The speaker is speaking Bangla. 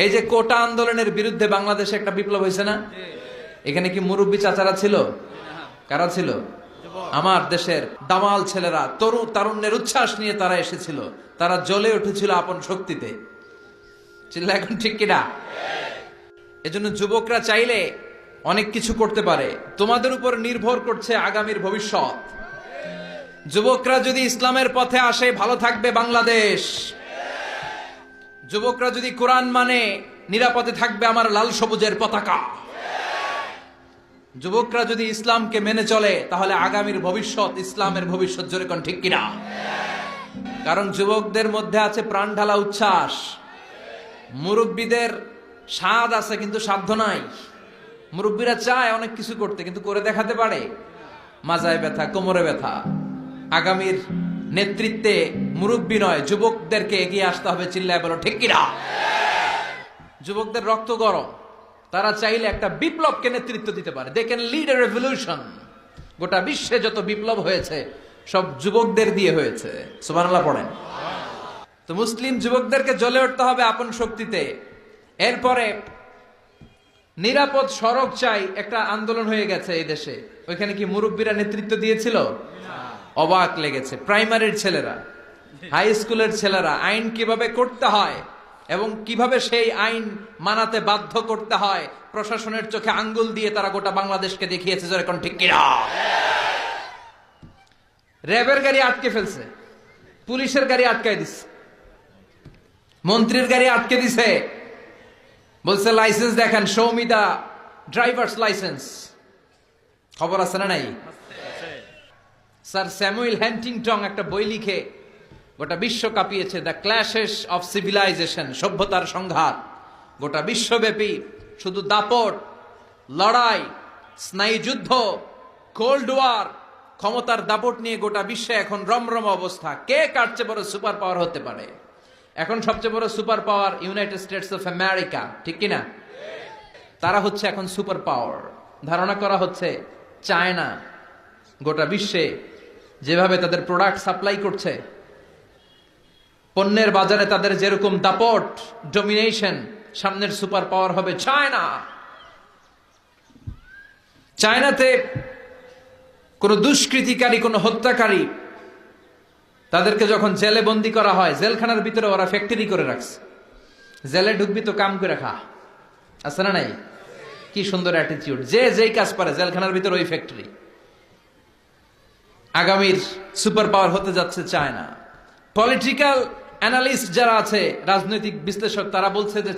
এই যে কোটা আন্দোলনের বিরুদ্ধে বাংলাদেশে একটা বিপ্লব হয়েছে না? এখানে কি মুরব্বী চাচারা ছিল? কারা ছিল? আমার দেশের দামাল ছেলেরা, তারুণ্যের উচ্ছ্বাস নিয়ে তারা এসেছিল। তারা জ্বলে উঠেছিল আপন শক্তিতে। চিল্লা এখন ঠিক কিনা? এজন্য যুবকরা চাইলে অনেক কিছু করতে পারে। তোমাদের উপর নির্ভর করছে আগামীর ভবিষ্যৎ। যুবকরা যদি ইসলামের পথে আসে, ভালো থাকবে বাংলাদেশ। যুবকরা যদি কোরআন মানে, নিরাপদে থাকবে আমার লাল সবুজের পতাকা। যুবকরা যদি ইসলামকে মেনে চলে, তাহলে আগামীর ভবিষ্যৎ ইসলামের ভবিষ্যৎ। জোরে কোন ঠিক কিনা? কারণ যুবকদের মধ্যে আছে প্রাণ ঢালা উচ্ছ্বাস। মুরব্বীদের স্বাদ আছে কিন্তু সাধ্য নাই। মুরব্বীরা চায় অনেক কিছু করতে, কিন্তু করে দেখাতে পারে? মাজায় ব্যথা, কোমরে ব্যথা। আগামীর নেতৃত্বে মুরব্বী নয়, যুবকদেরকে এগিয়ে আসতে হবে। চিল্লায় বলো ঠিক কিনা? যুবকদের রক্ত গরম। তারা চাইলে একটা বিপ্লবকে নেতৃত্ব দিতে পারে। They can lead a revolution. গোটা বিশ্বে যত বিপ্লব হয়েছে সব যুবকদের দিয়ে হয়েছে। সুবহানাল্লাহ পড়েন। তো মুসলিম যুবকদেরকে জ্বলে উঠতে হবে আপন শক্তিতে। এরপরে নিরাপদ সড়ক চাই, একটা আন্দোলন হয়ে গেছে এই দেশে। ওইখানে কি মুরব্বীরা নেতৃত্ব দিয়েছিল? অবাক লেগেছে। প্রাইমারির ছেলেরা, হাই স্কুলের ছেলেরা আইন কিভাবে করতে হয় এবং কিভাবে সেই আইন মানাতে বাধ্য করতে হয়, প্রশাসনের চোখে আঙ্গুল দিয়ে তারা গোটা বাংলাদেশকে দেখিয়েছে। জোরে কোন ঠিক কিনা? র্যাবের গাড়ি আটকে ফেলছে, পুলিশের গাড়ি আটকায় দিচ্ছে, মন্ত্রীর গাড়ি আটকে দিছে। বলছে লাইসেন্স দেখেন, show me the drivers license. খবর আছে না নাই? স্যার স্যামুয়েল হ্যান্টিংটন একটা বই লিখে গোটা বিশ্ব কাঁপিয়েছে, দ্য ক্ল্যাশেস অফ সিভিলাইজেশন, সভ্যতার সংঘাত। গোটা বিশ্বব্যাপী শুধু দাপট, লড়াই, স্নায়ুযুদ্ধ, কোল্ড ওয়ার, ক্ষমতার দাপট নিয়ে গোটা বিশ্বে এখন রমরম অবস্থা। কে কার চেয়ে বড় সুপার পাওয়ার হতে পারে? এখন সবচেয়ে বড় super power United states of America, ঠিক কিনা? তারা হচ্ছে এখন সুপার পাওয়ার। ধারণা করা হচ্ছে চায়না গোটা বিশ্বে যেভাবে তাদের প্রোডাক্ট সাপ্লাই করছে, পণ্যের বাজারে তাদের যেরকম দাপট, ডমিনেশন, সামনের সুপার পাওয়ার হবে চায়না। চায়নাতে কোনো দুষ্কৃতিকারী, কোনো হত্যাকারী, তাদেরকে যখন জেলে বন্দি করা হয়, জেলখানার ভিতরে ওরা ফ্যাক্টরি করে রাখছে। জেলে ঢুকবি তো কাম করে খা, আছে না নাই? কি সুন্দর অ্যাটিটিউড। যে যেই কাজ পারে জেলখানার ভিতরে ওই ফ্যাক্টরি। আগামীর সুপার পাওয়ার হতে যাচ্ছে চায়না। পলিটিক্যাল অ্যানালিস্ট যারা আছে, রাজনৈতিক বিশ্লেষক, তারা বলছে যে